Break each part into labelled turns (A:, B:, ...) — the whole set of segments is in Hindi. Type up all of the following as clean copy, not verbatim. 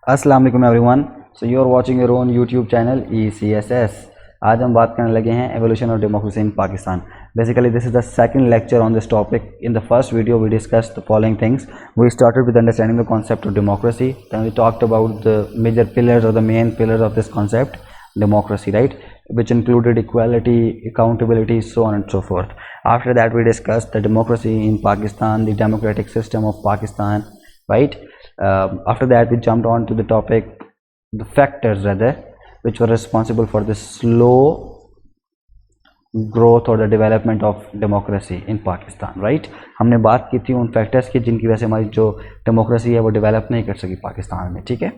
A: अस्सलाम वालेकुम everyone. So you are watching your own YouTube channel ECSS। आज हम बात करने लगे हैं evolution of democracy in Pakistan. Basically this is the second lecture on this topic. इन the first video we discussed the following things. We started with understanding the concept of democracy, then we talked about the major pillars or the main pillars of this concept democracy, right, which included equality, accountability, so on and so forth. After that we discussed the democracy in Pakistan, the democratic system of Pakistan, right. After that we jumped on to the topic, the factors rather, which were responsible for the slow growth or the development of democracy in Pakistan, right. हमने बात की थी उन फैक्टर्स की जिनकी वजह से हमारी जो डेमोक्रेसी है वो डेवलप नहीं कर सकी पाकिस्तान में, ठीक है।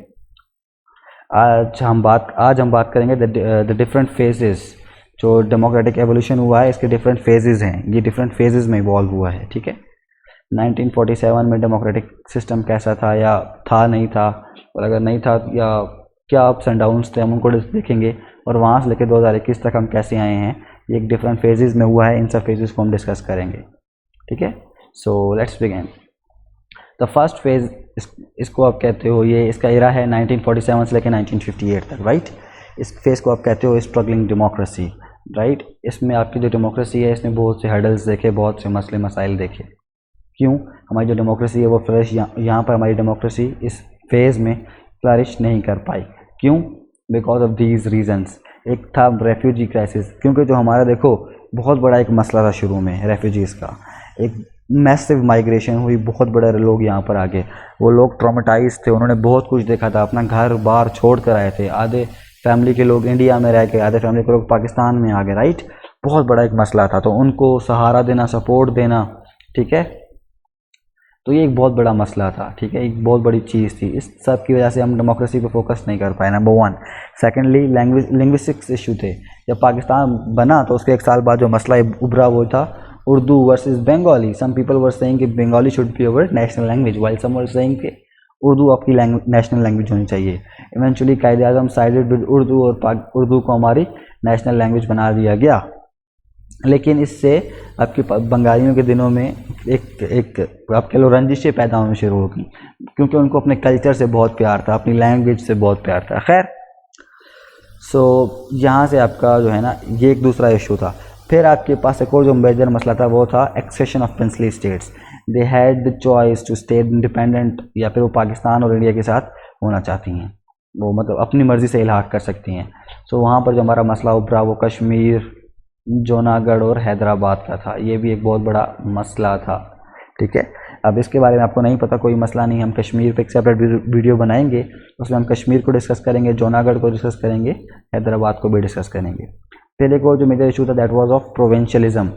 A: आज हम बात करेंगे द डिफरेंट फेजेस। जो डेमोक्रेटिक एवोल्यूशन हुआ है इसके डिफरेंट फेजेस हैं, ये डिफरेंट फेजेस में इवॉल्व हुआ है, ठीक है। 1947 में डेमोक्रेटिक सिस्टम कैसा था या था नहीं था, और अगर नहीं था या क्या अप्स एंड डाउन्स थे, हम उनको देखेंगे। और वहाँ से लेकर 2021 तक हम कैसे आए हैं, ये एक डिफरेंट फेजेस में हुआ है। इन सब फेजेस को हम डिस्कस करेंगे, ठीक है। So let's begin. The first phase इसको आप कहते हो, ये इसका एरा है 1947 से लेकर 1958 तक, राइट। इस फेज़ को आप कहते हो स्ट्रगलिंग डेमोक्रेसी, राइट। इसमें आपकी जो डेमोक्रेसी है इसने बहुत से हर्डल्स देखे, बहुत से मसले मसाइल देखे। क्यों हमारी जो डेमोक्रेसी है वो फ्लरिश यहाँ पर हमारी डेमोक्रेसी इस फेज़ में फ्लरिश नहीं कर पाई। क्यों? Because of these reasons. एक था रेफ्यूजी क्राइसिस, क्योंकि जो हमारा देखो बहुत बड़ा एक मसला था शुरू में रेफ्यूजीज़ का। एक मैसिव माइग्रेशन हुई, बहुत बड़े लोग यहाँ पर आ गए। वो लोग ट्रॉमेटाइज थे, उन्होंने बहुत कुछ देखा था, अपना घर बार छोड़ कर आए थे। आधे फैमिली के लोग इंडिया में रह गए, आधे फैमिली के लोग पाकिस्तान में आ गए, राइट। बहुत बड़ा एक मसला था, तो उनको सहारा देना, सपोर्ट देना, ठीक है। तो ये एक बहुत बड़ा मसला था, ठीक है, एक बहुत बड़ी चीज़ थी। इस सब की वजह से हम डेमोक्रेसी पे फोकस नहीं कर पाए, number one. Secondly linguistics issue थे। जब पाकिस्तान बना तो उसके एक साल बाद जो मसला उभरा वो था Urdu versus Bengali. Some people were saying कि Bengali should be our national language, while some were saying कि उर्दू आपकी नेशनल लैंग्वेज होनी चाहिए। इवेंचुअली कायदे आज़म साइडेड विद उर्दू और उर्दू को हमारी नेशनल लैंग्वेज बना दिया गया। लेकिन इससे आपके बंगालियों के दिनों में एक आप कह लो रंजिशें पैदा होनी शुरू होगी, क्योंकि उनको अपने कल्चर से बहुत प्यार था, अपनी लैंग्वेज से बहुत प्यार था। खैर, सो यहाँ से आपका जो है ना ये एक दूसरा इशू था। फिर आपके पास एक और जो मेजर मसला था वो था accession of princely states. They had the choice to stay independent, या फिर वो पाकिस्तान और इंडिया के साथ होना चाहती हैं, वो मतलब अपनी मर्ज़ी से इल्हाक कर सकती हैं। सो वहाँ पर जो हमारा मसला उभरा वो कश्मीर, जूनागढ़ और हैदराबाद का था। ये भी एक बहुत बड़ा मसला था, ठीक है। अब इसके बारे में आपको नहीं पता, कोई मसला नहीं, हम कश्मीर पे एक सेपरेट वीडियो बनाएंगे, उसमें हम कश्मीर को डिस्कस करेंगे, जूनागढ़ को डिस्कस करेंगे, हैदराबाद को भी डिस्कस करेंगे। फिर एक और जो मेजर इशू था दैट वाज ऑफ प्रोविंशियलिज्म।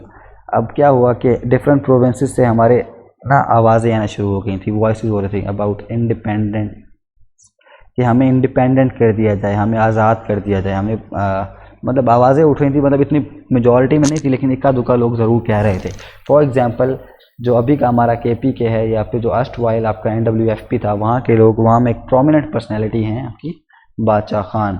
A: अब क्या हुआ कि डिफरेंट प्रोविंसेस से हमारे ना आवाज़ें आना शुरू हो गई थी, वॉइसेस हो रही थी अबाउट इंडिपेंडेंट, कि हमें इंडिपेंडेंट कर दिया जाए, हमें आज़ाद कर दिया जाए, हमें मतलब आवाज़ें उठ रही थी। मतलब इतनी मेजॉरिटी में नहीं थी, लेकिन इक्का दुक्का लोग ज़रूर कह रहे थे। फॉर एग्जांपल जो अभी का हमारा KP के है, या फिर जो अष्टवाइल आपका NWFP था, वहाँ के लोग, वहाँ में एक प्रोमिनेंट पर्सनैलिटी हैं आपकी बादशाह खान,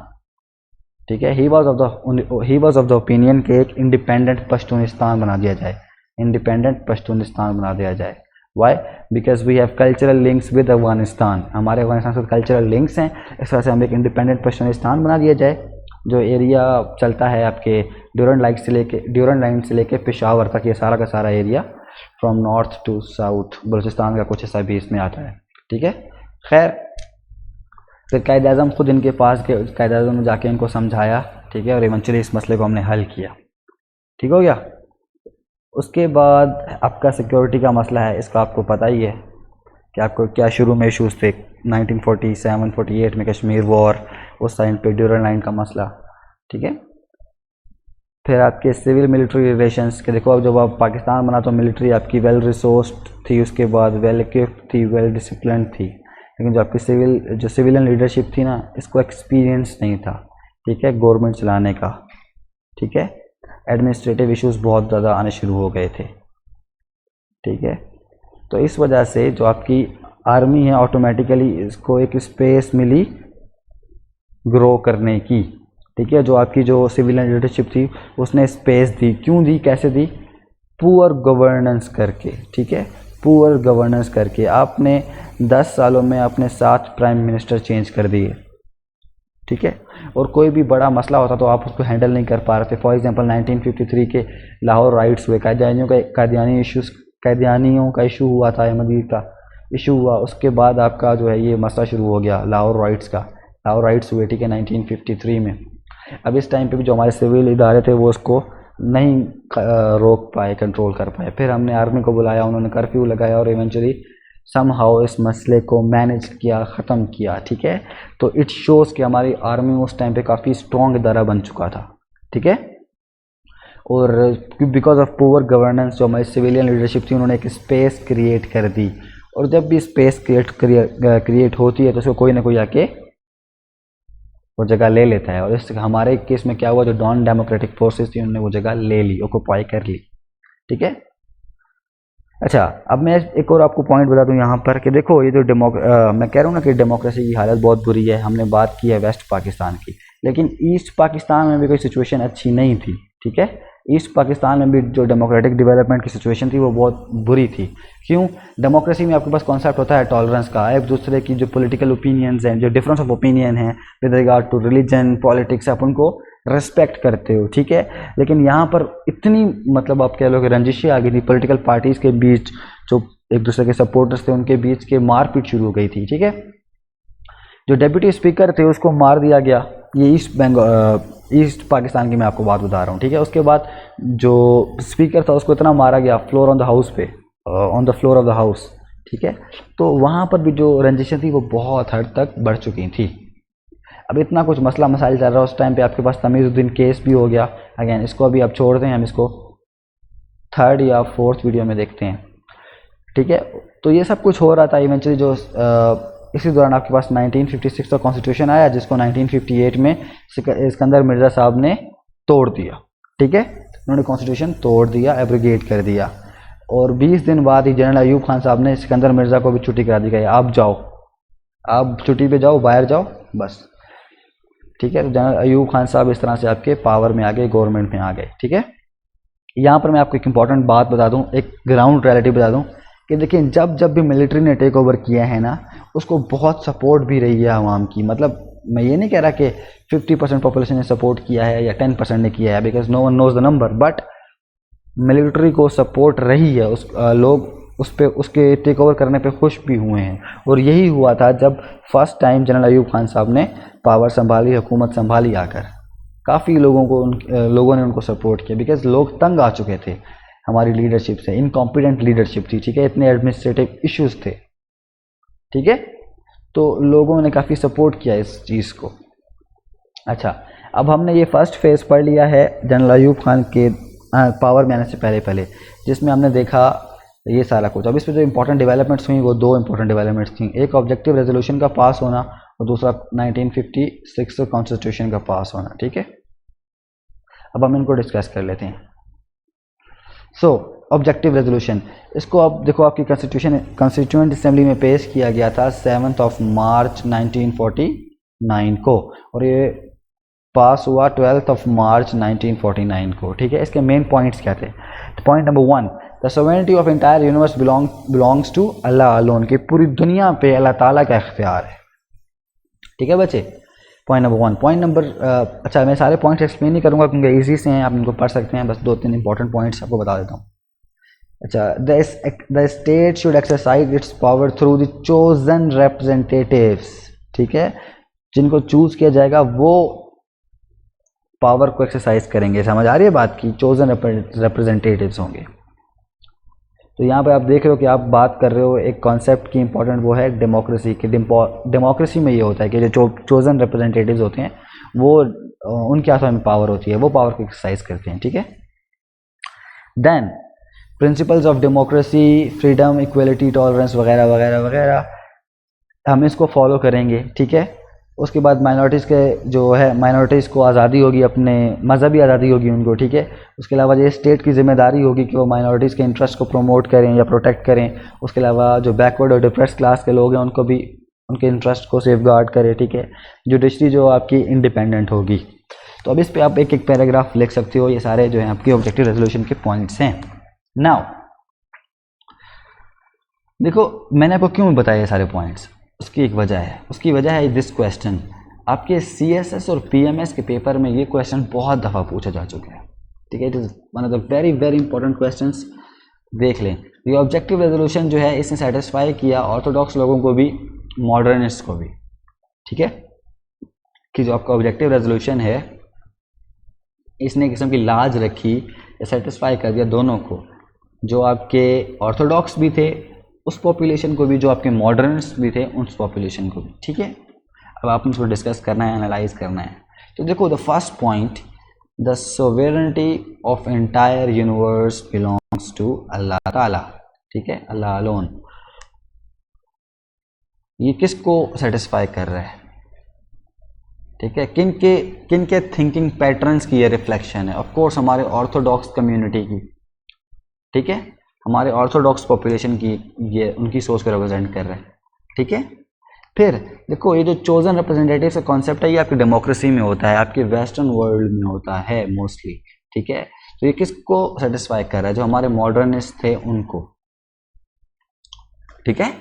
A: ठीक है। He was of the opinion के एक इंडिपेंडेंट पश्तूनिस्तान बना दिया जाए, इंडिपेंडेंट पश्तूनिस्तान बना दिया जाए। Why? Because we have cultural links with Afghanistan, हमारे अफगानिस्तान से कल्चरल लिंक्स हैं। इस तरह से हम एक इंडिपेंडेंट पश्तूनिस्तान बना दिया जाए। जो एरिया चलता है आपके ड्यूरन लाइन से लेके पेशावर तक, ये सारा का सारा area from north to south, Balochistan का कुछ हिस्सा भी इसमें आता है, ठीक है। खैर, फिर कायद आज़म खुद इनके पास गए, कायद आज़म ने जाके इनको समझाया, ठीक है, और इवेंचुअली इस मसले को हमने हल किया, ठीक हो गया। उसके बाद आपका सिक्योरिटी का मसला है, इसका आपको पता ही है कि आपको क्या शुरू में इशूज़ थे। 1947-48 में कश्मीर वॉर, उस टाइम पे ड्यूरन लाइन का मसला, ठीक है। फिर आपके सिविल मिलिट्री रिलेशंस के देखो, अब जब आप पाकिस्तान बना तो मिलिट्री आपकी वेल रिसोर्स्ड थी, उसके बाद वेल इक्विप्ड थी, वेल डिसिप्लिन थी। लेकिन जो आपकी सिविलियन लीडरशिप थी ना, इसको एक्सपीरियंस नहीं था, ठीक है, गवर्नमेंट चलाने का, ठीक है। एडमिनिस्ट्रेटिव इश्यूज़ बहुत ज़्यादा आने शुरू हो गए थे, ठीक है। तो इस वजह से जो आपकी आर्मी है ऑटोमेटिकली इसको एक स्पेस मिली ग्रो करने की, ठीक है। जो आपकी जो सिविलियन लीडरशिप थी उसने स्पेस दी। क्यों दी, कैसे दी? पुअर गवर्नेंस करके, ठीक है। पुअर गवर्नेंस करके आपने 10 सालों में अपने 7 प्राइम मिनिस्टर चेंज कर दिए, ठीक है। और कोई भी बड़ा मसला होता तो आप उसको हैंडल नहीं कर पा रहे थे। फॉर एग्जांपल 1953 के लाहौर राइट्स हुए, कादियानियों का इशू हुआ था, अहमदीद का इशू हुआ, उसके बाद आपका जो है ये मसला शुरू हो गया लाहौर राइट्स हुए, ठीक है, 1953 में। अब इस टाइम पे भी जो हमारे सिविल इदारे थे वो उसको नहीं रोक पाए, कंट्रोल कर पाए। फिर हमने आर्मी को बुलाया, उन्होंने कर्फ्यू लगाया और इवेंचुअली समहाउ इस मसले को मैनेज किया, ख़त्म किया, ठीक है। तो इट शोज़ कि हमारी आर्मी उस टाइम पे काफ़ी स्ट्रॉन्ग इदारा बन चुका था, ठीक है। और बिकॉज ऑफ पुअर गवर्नेंस जो हमारी सिविलियन लीडरशिप थी उन्होंने एक स्पेस क्रिएट कर दी, और जब भी स्पेस क्रिएट होती है तो उसको कोई ना कोई आके वो जगह ले लेता है। और इस हमारे केस में क्या हुआ, जो नॉन डेमोक्रेटिक फोर्सेस थी उन्होंने वो जगह ले ली, ऑक्युपाई कर ली, ठीक है। अच्छा, अब मैं एक और आपको पॉइंट बता दूं यहाँ पर कि देखो ये जो मैं कह रहा हूँ ना कि डेमोक्रेसी की हालत बहुत बुरी है। हमने बात की है वेस्ट पाकिस्तान की, लेकिन ईस्ट पाकिस्तान में भी कोई सिचुएशन अच्छी नहीं थी, ठीक है। ईस्ट पाकिस्तान में भी जो डेमोक्रेटिक डेवलपमेंट की सिचुएशन थी वो बहुत बुरी थी। क्यों? डेमोक्रेसी में आपके पास कॉन्सेप्ट होता है टॉलरेंस का, एक दूसरे की जो पॉलिटिकल ओपिनियंस हैं, जो डिफरेंस ऑफ ओपिनियन है with regard to religion, politics, आप उनको रेस्पेक्ट करते हो, ठीक है। लेकिन यहाँ पर इतनी मतलब आप कह लो कि रंजिशें आ गई थी पॉलिटिकल पार्टीज़ के बीच, जो एक दूसरे के सपोर्टर्स थे उनके बीच के मारपीट शुरू हो गई थी, ठीक है। जो डेप्यूटी स्पीकर थे उसको मार दिया गया, ये ईस्ट पाकिस्तान की मैं आपको बात बता रहा हूँ, ठीक है। उसके बाद जो स्पीकर था उसको इतना मारा गया on the floor of the house, ठीक है। तो वहाँ पर भी जो रंजिशें थी वो बहुत हद तक बढ़ चुकी थी। अब इतना कुछ मसला मसाइल चल रहा है, उस टाइम पे आपके पास तमीज़ुद्दीन केस भी हो गया। अगेन इसको अभी आप छोड़ दें, हम इसको 3rd या 4th वीडियो में देखते हैं, ठीक है। तो ये सब कुछ हो रहा था। इवेंचुअली जो इसी दौरान आपके पास 1956 का कॉन्स्टिट्यूशन आया, जिसको 1958 में सिकंदर मिर्ज़ा साहब ने तोड़ दिया, ठीक है। उन्होंने कॉन्स्टिट्यूशन तोड़ दिया, एब्रोगेट कर दिया, और 20 दिन बाद ही जनरल अयूब खान साहब ने सिकंदर मिर्ज़ा को भी छुट्टी करा दी गई, आप जाओ, आप छुट्टी पे जाओ, बाहर जाओ, बस, ठीक है। तो जनरल अयूब खान साहब इस तरह से आपके पावर में आ गए, गवर्नमेंट में आ गए, ठीक है। यहाँ पर मैं आपको एक इंपॉर्टेंट बात बता दूँ, एक ग्राउंड रियलिटी बता दूँ कि देखिए जब भी मिलिट्री ने टेक ओवर किया है ना, उसको बहुत सपोर्ट भी रही है आवाम की। मतलब मैं ये नहीं कह रहा कि 50% पॉपुलेशन ने सपोर्ट किया है या 10% ने किया है, because no one knows the number, but military को सपोर्ट रही है। लोग उसके टेक ओवर करने पे खुश भी हुए हैं। और यही हुआ था जब first time general Ayub Khan साहब ने पावर संभाली, हुकूमत संभाली आकर। काफ़ी लोगों ने उनको सपोर्ट किया, बिकॉज लोग तंग आ चुके थे हमारी लीडरशिप से, इनकॉम्पिटेंट लीडरशिप थी, ठीक है, इतने एडमिनिस्ट्रेटिव इश्यूज थे, ठीक है। तो लोगों ने काफ़ी सपोर्ट किया इस चीज़ को। अच्छा, अब हमने ये फर्स्ट फेज़ पढ़ लिया है जनरल अयूब खान के पावर में आने से पहले, जिसमें हमने देखा ये सारा कुछ। अब इसमें जो इंपॉर्टेंट डेवलपमेंट्स हुई वो 2 इंपॉर्टेंट डेवलपमेंट्स थी, एक ऑब्जेक्टिव रेजोल्यूशन का पास होना और दूसरा 1956 कॉन्स्टिट्यूशन का पास होना, ठीक है। अब हम इनको डिस्कस कर लेते हैं। सो ऑब्जेक्टिव रेजोल्यूशन, इसको अब देखो आपकी कॉन्स्टिट्यूएंट असेंबली में पेश किया गया था 7 मार्च 1949 को, और ये पास हुआ 12 मार्च 1949 को, ठीक है। इसके मेन पॉइंट्स क्या थे? Point number 1, the sovereignty of entire universe belongs to Allah alone, कि पूरी दुनिया पे अल्लाह ताला का इख्तियार है, ठीक है बच्चे। Point number 1। पॉइंट नंबर अच्छा, मैं सारे पॉइंट्स एक्सप्लेन नहीं करूँगा क्योंकि ईजी से हैं, आप इनको पढ़ सकते हैं, बस 2-3 इंपॉर्टेंट पॉइंट्स आपको बता देता हूँ। अच्छा, the state should exercise it's power through the chosen representatives, ठीक है, जिनको चूज किया जाएगा वो पावर को एक्सरसाइज करेंगे। समझ आ रही है बात की? चोजन रिप्रेजेंटेटिव्स होंगे। तो यहाँ पे आप देख रहे हो कि आप बात कर रहे हो एक कॉन्सेप्ट की, इंपॉर्टेंट वो है डेमोक्रेसी की। डेमोक्रेसी में ये होता है कि जो चोजन रिप्रेजेंटेटिव्स होते हैं वो उनके हाथों में पावर होती है, वो पावर को एक्सरसाइज करते हैं, ठीक है। Then principles of democracy, freedom, equality, tolerance वगैरह वगैरह वगैरह, हम इसको फॉलो करेंगे, ठीक है। उसके बाद माइनॉरिटीज़ के जो है, माइनॉरिटीज़ को आज़ादी होगी, अपने मजहबी आज़ादी होगी उनको, ठीक है। उसके अलावा ये स्टेट की जिम्मेदारी होगी कि वो माइनॉरिटीज़ के इंटरेस्ट को प्रमोट करें या प्रोटेक्ट करें। उसके अलावा जो बैकवर्ड और डिप्रेस्ड क्लास के लोग हैं उनको भी उनके इंटरेस्ट को सेफ गार्ड करें, ठीक है। जुडिशरी जो आपकी इंडिपेंडेंट होगी। तो अब इस पर आप एक एक पैराग्राफ लिख सकते हो। ये सारे जो हैं आपके ऑब्जेक्टिव रेजोल्यूशन के पॉइंट्स हैं। नाउ देखो मैंने आपको क्यों बताया ये सारे पॉइंट्स, उसकी एक वजह है, उसकी वजह है दिस क्वेश्चन। आपके CSS और PMS के पेपर में ये क्वेश्चन बहुत दफ़ा पूछा जा चुका है, ठीक है। It is one of the very very important questions. देख लें, ये ऑब्जेक्टिव रेजोल्यूशन जो है इसने सेटिस्फाई किया ऑर्थोडॉक्स लोगों को भी, मॉडर्निस्ट को भी, ठीक है, कि जो आपका ऑब्जेक्टिव रेजोल्यूशन है इसने एक किस्म की लाज रखी, सेटिस्फाई कर दिया दोनों को, जो आपके ऑर्थोडॉक्स भी थे उस पॉपुलेशन को भी, जो आपके मॉडर्निस्ट भी थे उस पॉपुलेशन को भी, ठीक है। अब आपने इसको डिस्कस करना है, एनालाइज करना है। तो देखो the first point, the sovereignty of entire universe belongs to Allah ताला, ठीक है, अल्लाह अलोन। ये किसको सेटिस्फाई कर रहा है, ठीक है, किन के थिंकिंग पैटर्न्स की ये रिफ्लेक्शन है? ऑफ कोर्स हमारे ऑर्थोडॉक्स कम्युनिटी की, ठीक है, हमारे ऑर्थोडॉक्स पॉपुलेशन की, ये उनकी सोच को रिप्रेजेंट कर रहा है, ठीक है। फिर देखो ये जो चोजन रिप्रेजेंटेटिव का कॉन्सेप्ट है ये आपकी डेमोक्रेसी में होता है, आपके वेस्टर्न वर्ल्ड में होता है मोस्टली, ठीक है। तो ये किसको सेटिस्फाई कर रहा है? जो हमारे मॉडर्निस्ट थे उनको, ठीक है।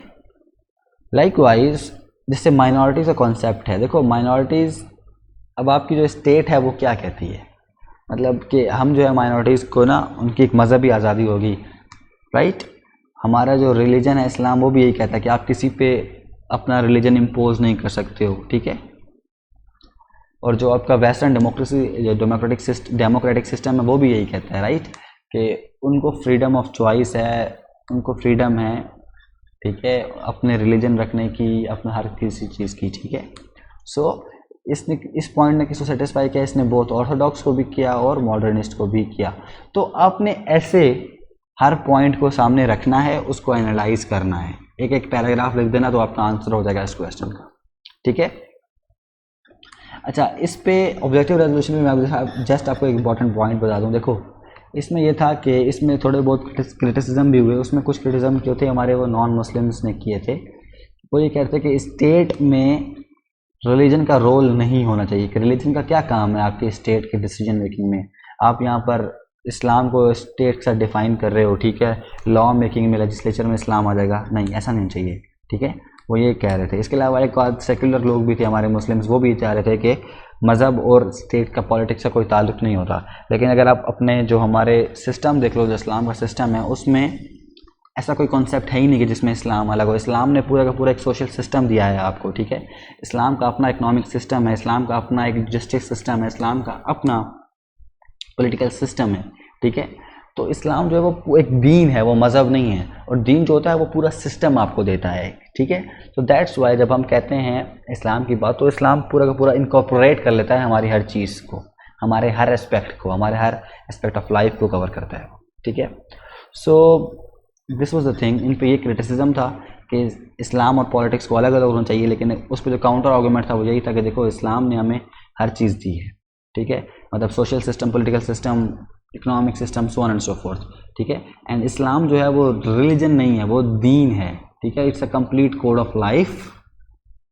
A: लाइकवाइज जिससे माइनॉरिटीज़ का कॉन्सेप्ट है, देखो माइनॉरिटीज़, अब आपकी जो स्टेट है वो क्या कहती है, मतलब कि हम जो है माइनॉरिटीज़ को ना, उनकी एक मज़हबी आज़ादी होगी, राइट। हमारा जो रिलीजन है इस्लाम वो भी यही कहता है कि आप किसी पे अपना रिलीजन इम्पोज नहीं कर सकते हो, ठीक है। और जो आपका वेस्टर्न डेमोक्रेसी, जो डेमोक्रेटिक सिस्टम है वो भी यही कहता है, राइट, कि उनको फ्रीडम ऑफ चॉइस है, उनको फ्रीडम है, ठीक है, अपने रिलीजन रखने की, अपने हर किसी चीज़ की, ठीक है। सो इसने इस पॉइंट ने किसको सेटिस्फाई किया? इसने बहुत ऑर्थोडॉक्स को भी किया और मॉडर्निस्ट को भी किया। तो आपने ऐसे हर पॉइंट को सामने रखना है, उसको एनालाइज करना है, एक एक पैराग्राफ लिख देना तो आपका आंसर हो जाएगा इस क्वेश्चन का, ठीक है। अच्छा, इस पे ऑब्जेक्टिव रेजोल्यूशन में मैं जस्ट आपको एक इंपॉर्टेंट पॉइंट बता दूं। देखो इसमें यह था कि इसमें थोड़े बहुत क्रिटिसिज्म भी हुए, उसमें कुछ क्रिटिसिज्म जो थे हमारे वो नॉन मुस्लिम्स ने किए थे। वो ये कहते कि स्टेट में रिलीजन का रोल नहीं होना चाहिए, कि रिलीजन का क्या काम है आपके स्टेट के डिसीजन मेकिंग में। आप यहाँ पर इस्लाम को स्टेट के साथ डिफाइन कर रहे हो, ठीक है, लॉ मेकिंग में, लेजिस्लेचर में इस्लाम आ जाएगा, नहीं, ऐसा नहीं चाहिए, ठीक है। वो ये कह रहे थे। इसके अलावा एक बात, सेक्युलर लोग भी थे हमारे मुस्लिम्स, वो भी चाह रहे थे कि मज़हब और स्टेट का पॉलिटिक्स का कोई ताल्लुक़ नहीं होता। लेकिन अगर आप अपने जो हमारे सिस्टम देख लो, जो इस्लाम का सिस्टम है, उसमें ऐसा कोई कॉन्सेप्ट है ही नहीं कि जिसमें इस्लाम अलग हो। इस्लाम ने पूरा का पूरा एक सोशल सिस्टम दिया है आपको, ठीक है। इस्लाम का अपना इकोनॉमिक सिस्टम है, इस्लाम का अपना एक जस्टिस सिस्टम है, इस्लाम का अपना पॉलिटिकल सिस्टम है, ठीक है। तो इस्लाम जो है वो एक दीन है, वो मज़हब नहीं है। और दीन जो होता है वो पूरा सिस्टम आपको देता है, ठीक है। तो दैट्स वाई जब हम कहते हैं इस्लाम की बात, तो इस्लाम पूरा का पूरा इनकॉर्पोरेट कर लेता है हमारी हर चीज़ को, हमारे हर एस्पेक्ट को, हमारे हर एस्पेक्ट ऑफ लाइफ को कवर करता है, ठीक है। So this was the thing. इन पे ये क्रिटिसिज्म था कि इस्लाम और पॉलिटिक्स को अलग अलग होना चाहिए, लेकिन उस पर जो काउंटर आर्गूमेंट था वो यही था कि देखो इस्लाम ने हमें हर चीज़ दी है, ठीक है, मतलब social system, political system, economic system, so on and so fourth, ठीक है। एंड इस्लाम जो है वो रिलीजन नहीं है, वो दीन है, ठीक है। It's a complete code of life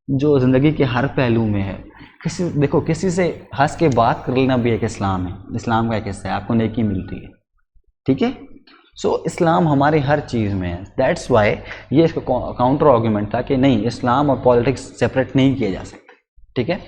A: जो ज़िंदगी के हर पहलू में है। देखो किसी से हंस के बात कर लेना भी एक इस्लाम है, इस्लाम का एक हिस्सा है, आपको नेकी मिलती है, ठीक है। सो इस्लाम हमारी हर चीज़ में है। दैट्स वाई ये इसका काउंटर आर्गूमेंट था कि नहीं, इस्लाम और पॉलिटिक्स सेपरेट नहीं किए जा सकते, ठीक है।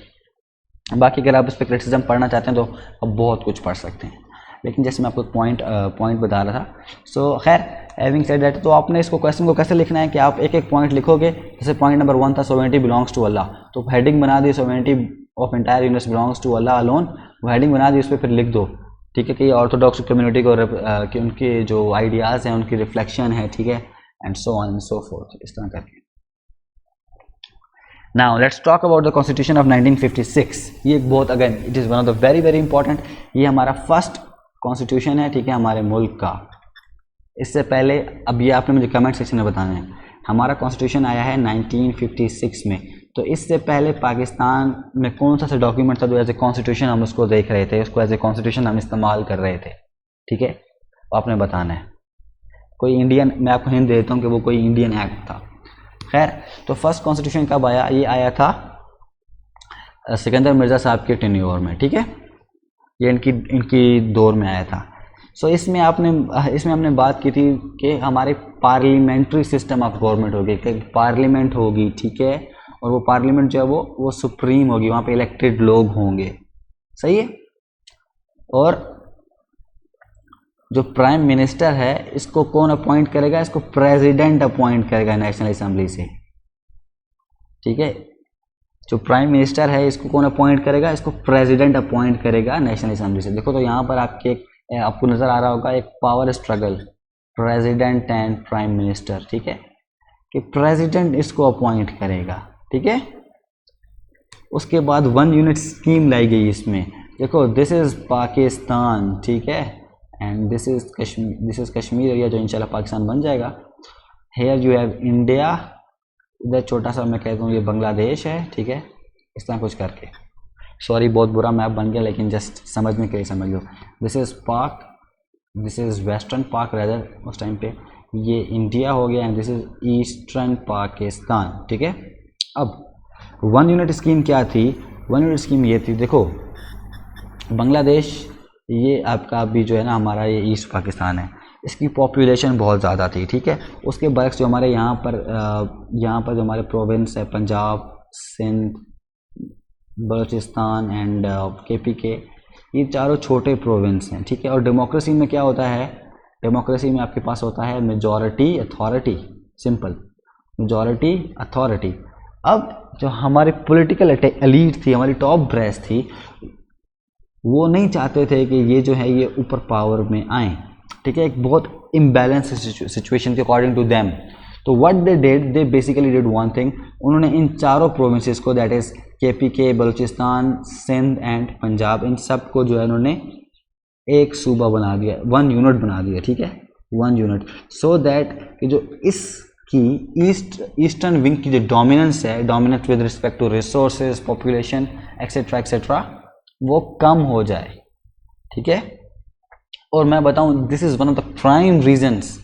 A: बाकी अगर आप इस पर क्रिटिसिज्म पढ़ना चाहते हैं तो आप बहुत कुछ पढ़ सकते हैं, लेकिन जैसे मैं आपको पॉइंट बता रहा था। सो खैर, हैविंग सेड दैट, तो आपने इसको क्वेश्चन को कैसे लिखना है कि आप एक एक पॉइंट लिखोगे। जैसे पॉइंट नंबर 1 था सोवेरेनिटी बिलोंग्स टू अल्लाह, तो हेडिंग बना दी sovereignty of entire universe belongs to Allah alone, वो हेडिंग बना दी, उस पर फिर लिख दो, ठीक है, कि ऑर्थोडॉक्स कम्युनिटी को कि उनके जो आइडियाज़ हैं उनकी रिफ्लेक्शन है, ठीक है, and so on and so fourth, इस तरह करके। Now let's talk about the constitution of 1956। ये एक बहुत, again it is one of the very very important, ये हमारा फर्स्ट कॉन्स्टिट्यूशन है, ठीक है, हमारे मुल्क का। इससे पहले अब ये आपने मुझे कमेंट सेक्शन में बताना है, हमारा कॉन्स्टिट्यूशन आया है 1956 में, तो इससे पहले पाकिस्तान में कौन सा डॉक्यूमेंट था जो एज ए कॉन्स्टिट्यूशन हम उसको देख रहे थे, उसको एज ए कॉन्स्टिट्यूशन हम इस्तेमाल कर रहे थे, ठीक है, आपने बताना है। कोई इंडियन, मैं आपको हिंट देता हूँ कि वो कोई इंडियन एक्ट था। खैर, तो फर्स्ट कॉन्स्टिट्यूशन कब आया? ये आया था सिकंदर मिर्ज़ा साहब के टेन्योर में, ठीक है, ये इनकी दौर में आया था। सो इसमें हमने बात की थी कि हमारे पार्लियामेंट्री सिस्टम ऑफ गवर्नमेंट होगी, कि पार्लियामेंट होगी, ठीक है, और वो पार्लियामेंट जो है वो सुप्रीम होगी, वहाँ पे इलेक्टेड लोग होंगे, सही है। और जो प्राइम मिनिस्टर है इसको कौन अपॉइंट करेगा, इसको प्रेसिडेंट अपॉइंट करेगा नेशनल असेंबली से, ठीक है। जो प्राइम मिनिस्टर है इसको कौन अपॉइंट करेगा, इसको प्रेसिडेंट अपॉइंट करेगा नेशनल असेंबली से। देखो तो यहाँ पर आपको नजर आ रहा होगा एक power struggle, president and prime minister, ठीक है, कि प्रेसिडेंट इसको अपॉइंट करेगा, ठीक है। उसके बाद 1 यूनिट स्कीम लाई गई इसमें। देखो दिस इज पाकिस्तान, ठीक है, and this is Kashmir area जो इंशाल्लाह पाकिस्तान बन जाएगा। हेयर यू हैव इंडिया, इधर छोटा सा मैं कहता हूँ ये बांग्लादेश है, ठीक है, इस तरह कुछ करके, सॉरी बहुत बुरा मैप बन गया लेकिन जस्ट समझने के लिए समझ लो। दिस इज़ पाक, दिस इज़ वेस्टर्न पाक रेदर, उस टाइम पे ये इंडिया हो गया, and this is eastern Pakistan, ठीक है। अब 1 यूनिट स्कीम क्या थी, 1 यूनिट स्कीम ये थी, देखो बांग्लादेश ये आपका अभी जो है ना हमारा ये ईस्ट पाकिस्तान है, इसकी पॉपुलेशन बहुत ज़्यादा थी, ठीक है। उसके बरक्स जो हमारे यहाँ पर जो हमारे प्रोविंस है पंजाब, सिंध, बलूचिस्तान एंड KPK, ये चारों छोटे प्रोविंस हैं, ठीक है। और डेमोक्रेसी में क्या होता है, डेमोक्रेसी में आपके पास होता है majority authority, simple majority authority. अब जो हमारी पॉलिटिकल एलीट थी, हमारी टॉप ब्रेस थी, वो नहीं चाहते थे कि ये जो है ये ऊपर पावर में आए, ठीक है। एक बहुत इम्बैलेंस सिचुएशन थी अकॉर्डिंग टू देम। तो what they did, they basically did one thing, उन्होंने इन चारों प्रोविंसेस को, that is KPK, Balochistan, Sindh and Punjab, इन सब को जो है उन्होंने एक सूबा बना दिया, 1 यूनिट बना दिया, ठीक है, 1 यूनिट, सो दैट कि जो इसकी ईस्टर्न विंग की जो डोमिनेंस है, dominance with respect to resources, population etcetera etcetera, वो कम हो जाए, ठीक है। और मैं बताऊं this is one of the prime reasons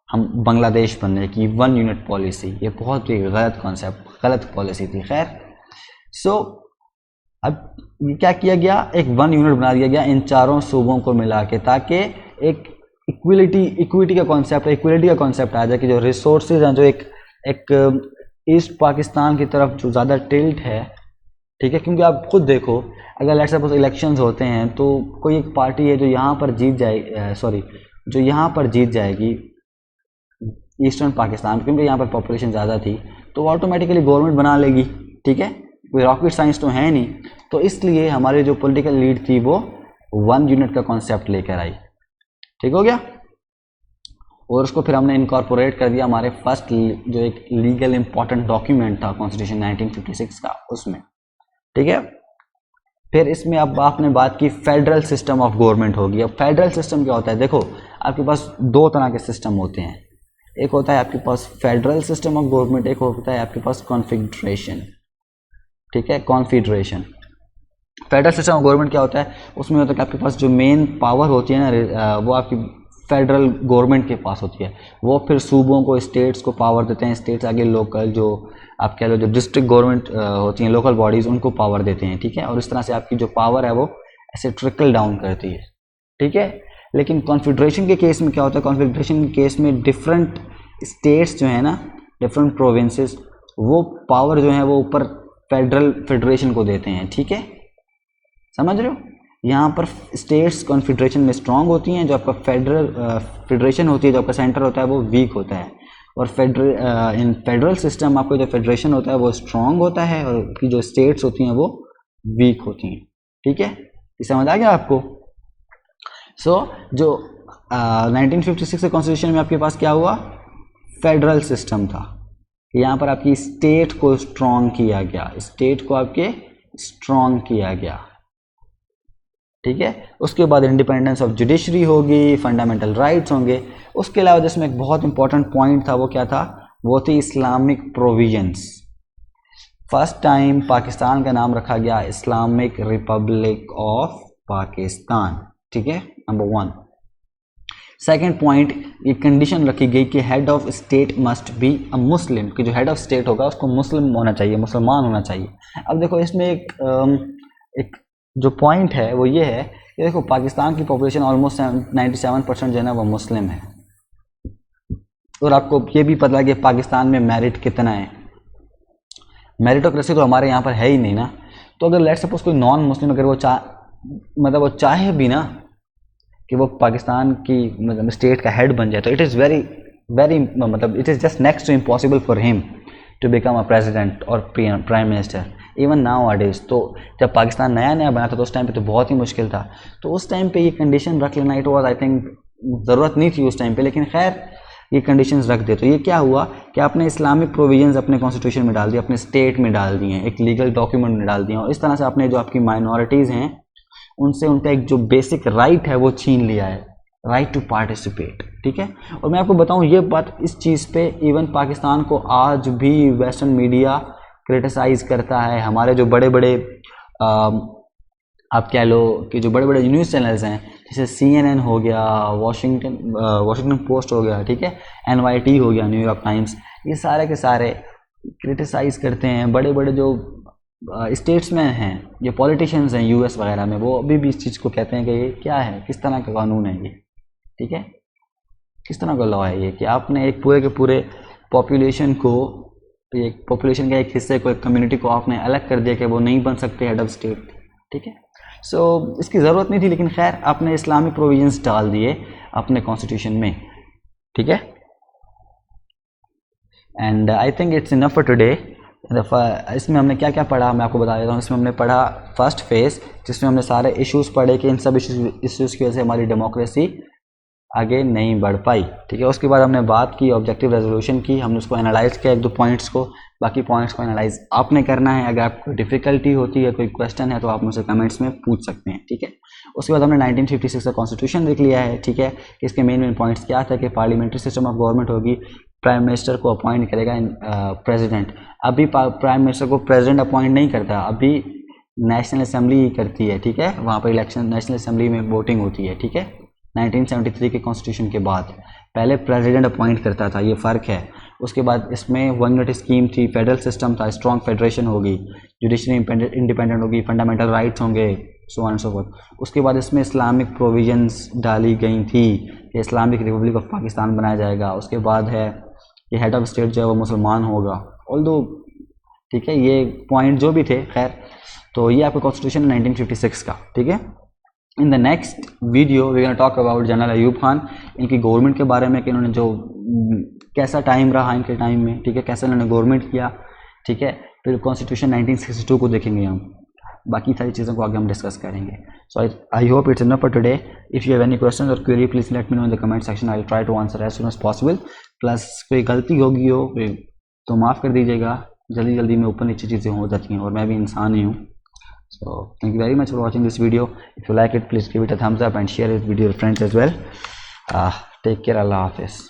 A: हम बांग्लादेश बनने की 1 यूनिट पॉलिसी, ये बहुत ही गलत कॉन्सेप्ट, गलत पॉलिसी थी। खैर सो अब ये क्या किया गया, एक 1 यूनिट बना दिया गया इन चारों सूबों को मिला के, ताकि एक इक्विटी का कॉन्सेप्ट आ जाए कि जो रिसोर्सेज हैं, जो एक ईस्ट पाकिस्तान की तरफ जो ज़्यादा टिल्ट है, ठीक है। क्योंकि आप खुद देखो, अगर लेट्स सपोज इलेक्शंस होते हैं तो कोई एक पार्टी है जो यहाँ पर जीत जाएगी ईस्टर्न पाकिस्तान, क्योंकि यहाँ पर पॉपुलेशन ज़्यादा थी, तो ऑटोमेटिकली गवर्नमेंट बना लेगी, ठीक है, कोई रॉकेट साइंस तो है नहीं। तो इसलिए हमारी जो पॉलिटिकल लीड थी वो 1 यूनिट का कॉन्सेप्ट लेकर आई, ठीक हो गया। और उसको फिर हमने इनकॉर्पोरेट कर दिया हमारे फर्स्ट जो एक लीगल इंपॉर्टेंट डॉक्यूमेंट था कॉन्स्टिट्यूशन 1956 का, उसमें, ठीक है। फिर इसमें अब आपने बात की फेडरल सिस्टम ऑफ गवर्नमेंट होगी। अब फेडरल सिस्टम क्या होता है, देखो आपके पास 2 तरह के सिस्टम होते हैं, एक होता है आपके पास फेडरल सिस्टम ऑफ गवर्नमेंट, एक होता है आपके पास कॉन्फेडरेशन, ठीक है, confederation. Federal system of government क्या होता है, उसमें होता है कि आपके पास जो मेन पावर होती है ना, वो आपकी फेडरल गवर्नमेंट के पास होती है, वो फिर सूबों को, स्टेट्स को पावर देते हैं, स्टेट्स आगे लोकल जो आप कह लो जो डिस्ट्रिक्ट गवर्नमेंट होती हैं, लोकल बॉडीज़, उनको पावर देते हैं, ठीक है। और इस तरह से आपकी जो पावर है वो ऐसे ट्रिकल डाउन करती है, ठीक है। लेकिन कॉन्फेडरेशन के केस में क्या होता है, कॉन्फेडरेशन के केस में डिफरेंट स्टेट्स जो है ना, डिफरेंट प्रोविंसेस, वो पावर जो है वो ऊपर फेडरेशन को देते हैं, ठीक है, समझ रहे हो। यहाँ पर स्टेट्स कॉन्फेडरेशन में स्ट्रांग होती हैं, जो आपका फेडरेशन होती है, जो आपका सेंटर होता है वो वीक होता है। और इन फेडरल सिस्टम आपका जो फेडरेशन होता है वो स्ट्रांग होता है, और की जो स्टेट्स होती हैं वो वीक होती हैं, ठीक है, ये समझ आ गया आपको। सो जो 1956 के कॉन्स्टिट्यूशन में आपके पास क्या हुआ, फेडरल सिस्टम था, यहाँ पर आपकी स्टेट को स्ट्रांग किया गया, स्टेट को आपके स्ट्रांग किया गया, ठीक है। उसके बाद इंडिपेंडेंस ऑफ जुडिशरी होगी, फंडामेंटल राइट्स होंगे। उसके अलावा जिसमें एक बहुत इंपॉर्टेंट पॉइंट था वो क्या था, वो थी Islamic provisions. First time Pakistan का नाम रखा गया इस्लामिक रिपब्लिक ऑफ पाकिस्तान, ठीक है, नंबर 1। सेकेंड पॉइंट, ये कंडीशन रखी गई कि head of state must be a Muslim, कि जो हेड ऑफ स्टेट होगा उसको मुस्लिम होना चाहिए, मुसलमान होना चाहिए। अब देखो इसमें एक जो पॉइंट है वो ये है कि देखो पाकिस्तान की पॉपुलेशन ऑलमोस्ट 97% जो है ना वो मुस्लिम है, और आपको ये भी पता है कि पाकिस्तान में मेरिट कितना है। मेरिटोक्रेसी तो हमारे यहाँ पर है ही नहीं ना। तो अगर लेट सपोज कोई नॉन मुस्लिम अगर वो वो चाहे भी ना कि वो पाकिस्तान की मतलब स्टेट का हेड बन जाए, तो इट इज़ वेरी वेरी मतलब it is just next to impossible for him to become a president और prime minister even nowadays. तो जब पाकिस्तान नया नया बना था तो उस टाइम पे तो बहुत ही मुश्किल था, तो उस टाइम पे ये कंडीशन रख लेना इट वाज आई थिंक ज़रूरत नहीं थी उस टाइम पे, लेकिन खैर ये कंडीशंस रख दे। तो ये क्या हुआ कि आपने इस्लामिक प्रोविजंस अपने कॉन्स्टिट्यूशन में डाल दिए, अपने स्टेट में डाल दिए, एक लीगल डॉक्यूमेंट में डाल दिए, और इस तरह से आपने जो आपकी माइनॉरिटीज़ हैं उनसे उनका एक जो बेसिक राइट है वो छीन लिया है, राइट टू पार्टिसिपेट। ठीक है, और मैं आपको बताऊं ये बात, इस चीज़ पे इवन पाकिस्तान को आज भी वेस्टर्न मीडिया क्रिटिसाइज करता है। हमारे जो बड़े बड़े आप कह लो कि जो बड़े बड़े न्यूज़ चैनल्स हैं जैसे CNN हो गया, वॉशिंगटन पोस्ट हो गया, ठीक है, NYT हो गया, न्यूयॉर्क टाइम्स, ये सारे के सारे क्रिटिसाइज करते हैं। बड़े बड़े जो स्टेट्समैन हैं, ये पॉलिटिशियंस हैं US वगैरह में, वो अभी भी इस चीज़ को कहते हैं कि ये क्या है, किस तरह का कानून है ये, ठीक है, किस तरह का लॉ है ये कि आपने एक पूरे के पूरे पॉपुलेशन को, एक पॉपुलेशन के एक हिस्से को, एक कम्युनिटी को आपने अलग कर दिया कि वो नहीं बन सकते हेड ऑफ स्टेट। ठीक है, सो इसकी ज़रूरत नहीं थी, लेकिन खैर आपने इस्लामिक प्रोविजंस डाल दिए अपने कॉन्स्टिट्यूशन में। ठीक है, and I think it's enough for today. इसमें हमने क्या क्या पढ़ा मैं आपको बता देता हूँ। इसमें हमने पढ़ा फर्स्ट फेज़, जिसमें हमने सारे इश्यूज़ पढ़े कि इन सब इश्यूज़ की वजह से हमारी डेमोक्रेसी आगे नहीं बढ़ पाई। ठीक है, उसके बाद हमने बात की ऑब्जेक्टिव रेजोल्यूशन की, हमने उसको एनालाइज किया एक दो पॉइंट्स को, बाकी पॉइंट्स को एनालाइज आपने करना है। अगर आपको डिफ़िकल्टी होती है, कोई क्वेश्चन है, तो आप मुझसे कमेंट्स में पूछ सकते हैं। ठीक है, उसके बाद हमने 1956 का कॉन्स्टिट्यूशन देख लिया है। ठीक है, इसके मेन पॉइंट्स क्या था कि पार्लियामेंट्री सिस्टम ऑफ गवर्नमेंट होगी, प्राइम मिनिस्टर को अपॉइंट करेगा प्रेसिडेंट। अभी प्राइम मिनिस्टर को प्रेसिडेंट अपॉइंट नहीं करता, अभी नेशनल असेंबली ही करती है। ठीक है, वहाँ पर इलेक्शन नेशनल असेंबली में वोटिंग होती है। ठीक है, 1973 के कॉन्स्टिट्यूशन के बाद पहले प्रेसिडेंट अपॉइंट करता था, ये फ़र्क है। उसके बाद इसमें वन यूनिट स्कीम थी, फेडरल सिस्टम था, स्ट्रॉन्ग फेडरेशन होगी, जुडिशरी इंडिपेंडेंट होगी, फंडामेंटल राइट्स होंगे, so on and so fourth. उसके बाद इसमें इस्लामिक प्रोविजंस डाली गई थी कि इस्लामिक रिपब्लिक ऑफ पाकिस्तान बनाया जाएगा। उसके बाद है कि हेड ऑफ स्टेट जो है वो मुसलमान होगा, ऑल्दो ठीक है, ये पॉइंट जो भी थे, खैर तो ये आपका कॉन्स्टिट्यूशन 1956 का। ठीक है, in the next video we can talk about general Ayub Khan, इनकी गवर्नमेंट के बारे में कि इन्होंने जो कैसा टाइम रहा इनके टाइम में, ठीक है, कैसे इन्होंने गवर्नमेंट किया। ठीक है, फिर कॉन्स्टिट्यूशन 1962 को देखेंगे हम, बाकी सारी चीज़ों को आगे हम डिस्कस करेंगे। So I hope it's enough for today. If you have any question or query please let me know in the comment section, I will try to answer as soon as possible. Plus कोई गलती होगी हो तो माफ़ कर दीजिएगा, जल्दी जल्दी में ऊपर नीचे चीज़ें हो जाती हैं और मैं भी इंसान ही हूँ। So thank you very much for watching this video. If you like it, please give it a thumbs up and share this video with friends as well. Take care. Allah Hafiz.